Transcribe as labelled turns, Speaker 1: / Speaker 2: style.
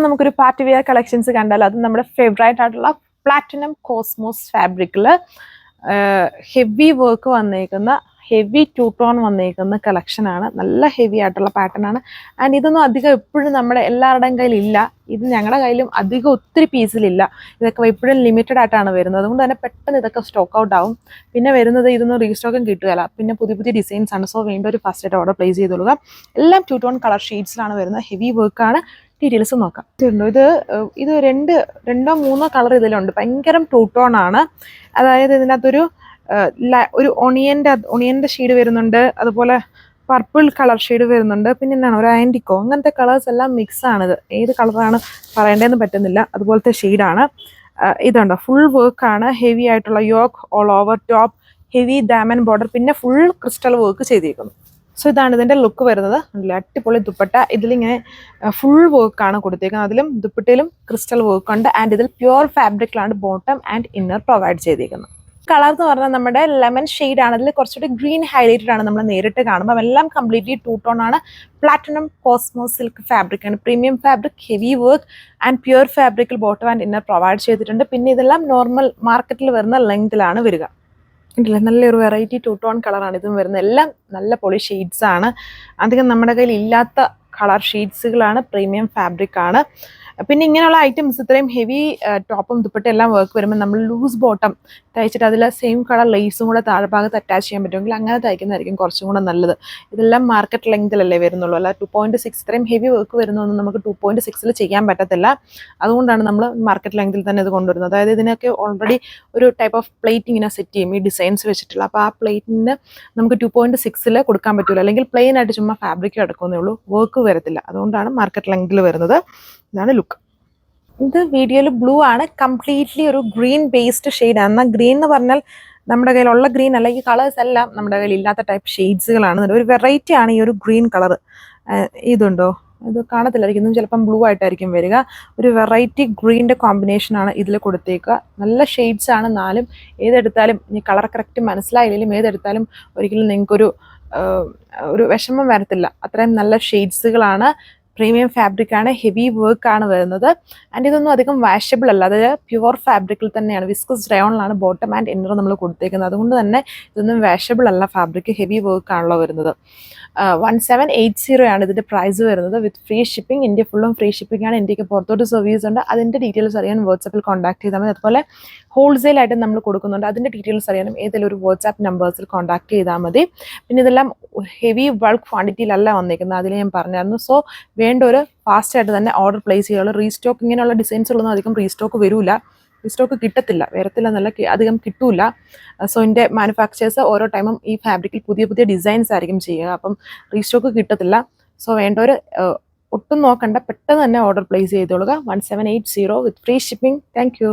Speaker 1: നമുക്കൊരു party wear collections കണ്ടാൽ അത് നമ്മുടെ ഫേവറേറ്റ് ആയിട്ടുള്ള പ്ലാറ്റിനം കോസ്മോസ് ഫാബ്രിക്കിൽ ഹെവി വർക്ക് വന്നേക്കുന്ന ഹെവി ടൂ ടോൺ വന്നേക്കുന്ന കളക്ഷനാണ്. നല്ല ഹെവി ആയിട്ടുള്ള പാറ്റേൺ ആണ്. ആൻഡ് ഇതൊന്നും അധികം എപ്പോഴും നമ്മുടെ എല്ലാവരുടെയും കയ്യിലില്ല. ഇത് ഞങ്ങളുടെ കയ്യിലും അധികം ഒത്തിരി പീസിലില്ല. ഇതൊക്കെ എപ്പോഴും ലിമിറ്റഡ് ആയിട്ടാണ് വരുന്നത്. അതുകൊണ്ട് തന്നെ പെട്ടെന്ന് ഇതൊക്കെ സ്റ്റോക്ക് ഔട്ട് ആവും. പിന്നെ വരുന്നത് ഇതൊന്നും റീസ്റ്റോക്കും കിട്ടുകയില്ല. പിന്നെ പുതിയ പുതിയ ഡിസൈൻസ് ആണ്. സോ വേണ്ട ഒരു ഫസ്റ്റ് ആയിട്ട് ഓർഡർ പ്ലേസ് ചെയ്തോളുക. എല്ലാം ടൂ ടോൺ കളർ ഷെയ്ഡ്സിലാണ് വരുന്നത്. ഹെവി വർക്കാണ്. ഡീറ്റെയിൽസ് നോക്കാം. ഇത് രണ്ടോ മൂന്നോ കളർ ഇതിലുണ്ട്. ഭയങ്കര ടൂ ടോൺ ആണ്. അതായത് ഇതിനകത്തൊരു ഒരു ഒണിയൻ്റെ ഷെയ്ഡ് വരുന്നുണ്ട്, അതുപോലെ പർപ്പിൾ കളർ ഷെയ്ഡ് വരുന്നുണ്ട്, പിന്നെ എന്താണ് ഒരു ആൻറ്റിക്കോ, അങ്ങനത്തെ കളേഴ്സ് എല്ലാം മിക്സ് ആണിത്. ഏത് കളറാണ് പറയേണ്ടതെന്ന് പറ്റുന്നില്ല. അതുപോലത്തെ ഷെയ്ഡാണ്. ഇതുണ്ടോ, ഫുൾ വർക്കാണ്. ഹെവി ആയിട്ടുള്ള yoke all over top, heavy diamond border, പിന്നെ ഫുൾ ക്രിസ്റ്റൽ വർക്ക് ചെയ്തിരിക്കുന്നു. സോ ഇതാണ് ഇതിൻ്റെ ലുക്ക് വരുന്നത്. അടിപൊളി ദുപ്പട്ട. ഇതിലിങ്ങനെ ഫുൾ വർക്കാണ് കൊടുത്തേക്കുന്നത്. അതിലും ദുപ്പട്ടയിലും ക്രിസ്റ്റൽ വർക്ക് ഉണ്ട്. ആൻഡ് ഇതിൽ പ്യുവർ ഫാബ്രിക്കിലാണ് ബോട്ടം ആൻഡ് ഇന്നർ പ്രൊവൈഡ് ചെയ്തിരിക്കുന്നത്. കളർ എന്ന് പറഞ്ഞാൽ നമ്മുടെ ലെമൺ ഷെയ്ഡ് ആണ്. അതിൽ കുറച്ചുകൂടി ഗ്രീൻ ഹൈലൈറ്റഡ് ആണ് നമ്മൾ നേരിട്ട് കാണുമ്പോൾ. എല്ലാം കംപ്ലീറ്റ്ലി ടൂ ടോൺ ആണ്. പ്ലാറ്റിനം കോസ്മോസ് സിൽക്ക് ഫാബ്രിക് ആണ്. Premium fabric, heavy work and pure ഫാബ്രിക്കിൽ ബോട്ടം ആൻഡ് ഇന്നർ പ്രൊവൈഡ് ചെയ്തിട്ടുണ്ട്. പിന്നെ ഇതെല്ലാം നോർമൽ മാർക്കറ്റിൽ വരുന്ന ലെങ്തിലാണ് വരിക. ഉണ്ടല്ലേ, നല്ലൊരു വെറൈറ്റി ടൂ ടോൺ കളറാണ് ഇതും വരുന്നത്. എല്ലാം നല്ല പൊളി ഷെയ്ഡ്സ് ആണ്. അധികം നമ്മുടെ കയ്യിൽ ഇല്ലാത്ത കളർ ഷെയ്ഡ്സുകളാണ്. പ്രീമിയം ഫാബ്രിക് ആണ്. പിന്നെ ഇങ്ങനെയുള്ള ഐറ്റംസ് ഇത്രയും ഹെവി ടോപ്പും ദുപ്പട്ടയും എല്ലാം വർക്ക് വരുമ്പോൾ നമ്മൾ ലൂസ് ബോട്ടം തയ്ച്ചിട്ട് അതിൽ സെയിം കളർ ലേസും കൂടെ താഴ്ഭാഗത്ത് അറ്റാച്ച് ചെയ്യാൻ പറ്റുമെങ്കിൽ അങ്ങനെ തയ്ക്കുന്നതായിരിക്കും കുറച്ചും കൂടെ നല്ലത്. ഇതെല്ലാം മാർക്കറ്റ് ലെങ്തിലല്ലേ വരുന്നുള്ളൂ. അല്ല 2.6 ഇത്രയും ഹെവി വർക്ക് വരുന്നതൊന്നും നമുക്ക് 2.6 ചെയ്യാൻ പറ്റത്തില്ല. അതുകൊണ്ടാണ് നമ്മൾ മാർക്കറ്റ് ലെങ്തിൽ തന്നെ ഇത് കൊണ്ടുവരുന്നത്. അതായത് ഇതിനൊക്കെ ഓൾറെഡി ഒരു ടൈപ്പ് ഓഫ് പ്ലേറ്റ് ഇങ്ങനെ സെറ്റ് ചെയ്യും ഈ ഡിസൈൻസ് വെച്ചിട്ടുള്ള. അപ്പോൾ ആ പ്ലേറ്റിന് നമുക്ക് 2.6 കൊടുക്കാൻ പറ്റില്ല. അല്ലെങ്കിൽ പ്ലെയിൻ ആയിട്ട് ചുമ്മാ ഫാബ്രിക് എടുക്കുന്നേ ഉള്ളൂ, വർക്ക് വരത്തില്ല. അതുകൊണ്ടാണ് മാർക്കറ്റ് ലെങ്തിൽ വരുന്നത്. ഇതാണ് ലുക്ക്. ഇത് വീഡിയോയിൽ ബ്ലൂ ആണ്. കംപ്ലീറ്റ്ലി ഒരു ഗ്രീൻ ബേസ്ഡ് ഷെയ്ഡാണ്. എന്നാൽ ഗ്രീൻ എന്ന് പറഞ്ഞാൽ നമ്മുടെ കയ്യിലുള്ള ഗ്രീൻ അല്ല. ഈ കളേഴ്സ് എല്ലാം നമ്മുടെ കയ്യിൽ ഇല്ലാത്ത ടൈപ്പ് ഷെയ്ഡ്സുകളാണ്. ഒരു വെറൈറ്റി ആണ് ഈ ഒരു ഗ്രീൻ കളർ. ഇതുണ്ടോ, ഇത് കാണത്തില്ലായിരിക്കും, ചിലപ്പം ബ്ലൂ ആയിട്ടായിരിക്കും വരിക. ഒരു വെറൈറ്റി ഗ്രീൻ്റെ കോമ്പിനേഷനാണ് ഇതിൽ കൊടുത്തേക്കുക. നല്ല ഷെയ്ഡ്സ് ആണ്. നാലും ഏതെടുത്താലും ഇനി കളർ കറക്റ്റ് മനസ്സിലായില്ലെങ്കിലും ഏതെടുത്താലും ഒരിക്കലും നിങ്ങൾക്കൊരു വിഷമം വരത്തില്ല. അത്രയും നല്ല ഷെയ്ഡ്സുകളാണ്. പ്രീമിയം ഫാബ്രിക് ആണ്. ഹെവി വർക്ക് ആണ് വരുന്നത്. ആൻഡ് ഇതൊന്നും അധികം വാഷബിൾ അല്ല. അതായത് പ്യുവർ ഫാബ്രിക്കിൽ തന്നെയാണ്. വിസ്കസ് റയോണിലാണ് ബോട്ടം ആൻഡ് ഇന്നർ നമ്മൾ കൊടുത്തേക്കുന്നത്. അതുകൊണ്ട് തന്നെ ഇതൊന്നും വാഷബിൾ അല്ല. ഫാബ്രിക് ഹെവി വർക്ക് ആണല്ലോ വരുന്നത്. 1780 ആണ് ഇതിൻ്റെ പ്രൈസ് വരുന്നത്. വിത്ത് ഫ്രീ ഷിപ്പിംഗ്. ഇന്ത്യ ഫുള്ളും ഫ്രീ ഷിപ്പിംഗ് ആണ്. ഇന്ത്യക്ക് പുറത്തോട്ട് സർവീസ് ഉണ്ട്. അതിൻ്റെ ഡീറ്റെയിൽസ് അറിയാൻ വാട്സാപ്പിൽ കോൺടാക്ട് ചെയ്താൽ മതി. അതുപോലെ ഹോൾസെയിൽ ആയിട്ട് നമ്മൾ കൊടുക്കുന്നുണ്ട്. അതിൻ്റെ ഡീറ്റെയിൽസ് അറിയാനും ഏതെങ്കിലും ഒരു വാട്സാപ്പ് നമ്പേഴ്സിൽ കോൺടാക്ട് ചെയ്താൽ മതി. പിന്നെ ഇതെല്ലാം ഹെവി ബൾക്ക് ക്വാണ്ടിറ്റിയിലല്ല വന്നിരിക്കുന്നത്. അതിൽ ഞാൻ പറഞ്ഞായിരുന്നു. സോ വേണ്ട ഒരു ഫാസ്റ്റായിട്ട് തന്നെ ഓർഡർ പ്ലേസ് ചെയ്യുള്ളൂ. റീസ്റ്റോക്ക് ഇങ്ങനെയുള്ള ഡിസൈൻസുകളൊന്നും അധികം റീസ്റ്റോക്ക് വരില്ല. റീസ്റ്റോക്ക് കിട്ടത്തില്ല, വരത്തില്ല എന്നല്ല, അധികം കിട്ടൂല. സോ എൻ്റെ മാനുഫാക്ചേഴ്സ് ഓരോ ടൈമും ഈ ഫാബ്രിക്കിൽ പുതിയ പുതിയ ഡിസൈൻസ് ആയിരിക്കും ചെയ്യുക. അപ്പം റീസ്റ്റോക്ക് കിട്ടത്തില്ല. സോ വേണ്ടവർ ഒട്ടും നോക്കണ്ട, പെട്ടെന്ന് തന്നെ ഓർഡർ പ്ലേസ് ചെയ്തോളുക. 1780 with free shipping. Thank U.